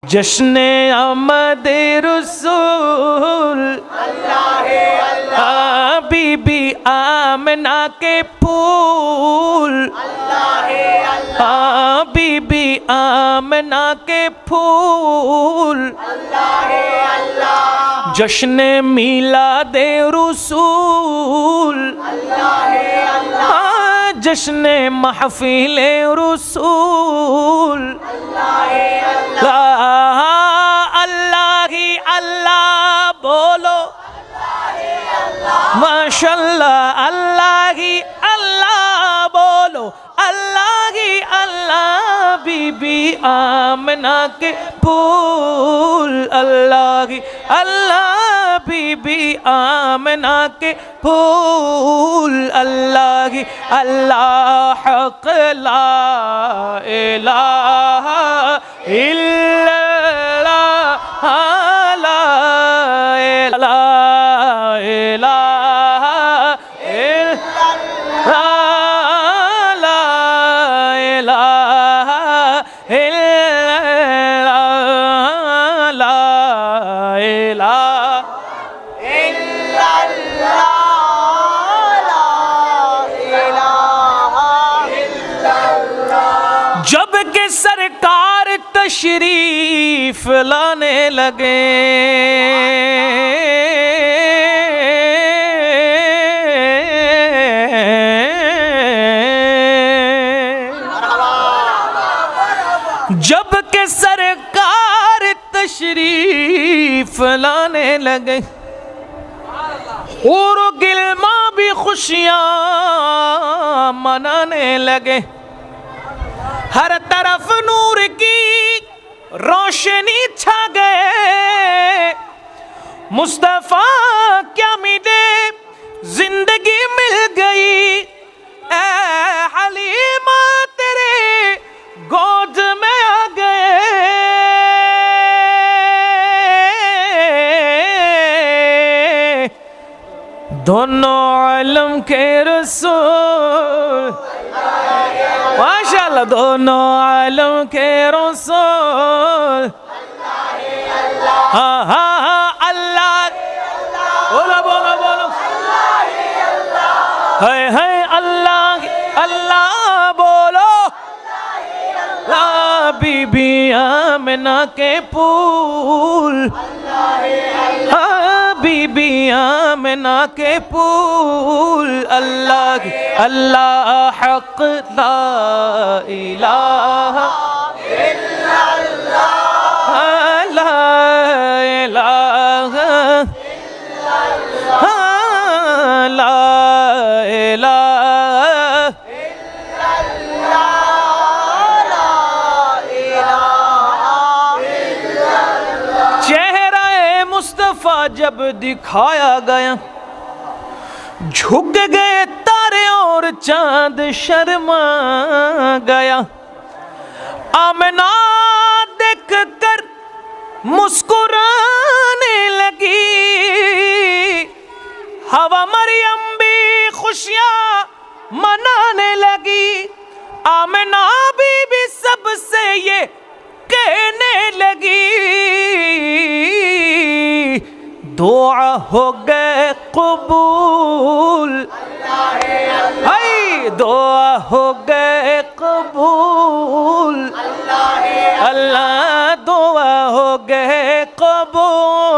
जश्ने आमद रसूल अल्लाह बीबी आमना के फूल अल्लाह बीबी आमना के फूल जश्ने मिलादे रसूल जश्ने महफिले रसूल अल्लाह ही अल्लाह बोलो माशाल्लाह अल्लाह ही अल्लाह बोलो अल्लाह ही अल्लाह बीबी आमना के फूल अल्लाह ही अल्लाह बीबी आमना के फूल अल्लाह ही अल्लाह हक ला इलाहा इल्लल्लाह ला इलाहा इल्लल्लाह ला इलाहा इल्लल्लाह ला इलाहा जब के सरकार तशरीफ लाने लगे जब के सरकार तशरीफ लाने लगे और गिलमा भी खुशियां मनाने लगे हर तरफ नूर की रोशनी छा गए मुस्तफा क्या मिले जिंदगी मिल गई ऐ हलीमा तेरे गोद में आ गए दोनों आलम के रसूल माशाल्लाह दोनों आलम के रसूल हाँ हाँ हाँ अल्लाह बोलो बोलो बोलो है अल्लाह अल्लाह बोलो ला बीबी आमना के फूल हाँ बीबी आमना के फूल अल्लाह अल्लाह हक ला इलाहा इल्लल्लाह ला इलाहा ला इलाहा चेहरा मुस्तफा जब दिखाया गया झुक गए तारे और चांद शर्मा गया आमना देख कर मुस्कुराने लगी हवा मरियम भी खुशियां मनाने लगी आमना भी सबसे ये कहने लगी दुआ हो गए कबूल हाय दुआ हो गए कबूल अल्लाह दुआ हो गए कबूल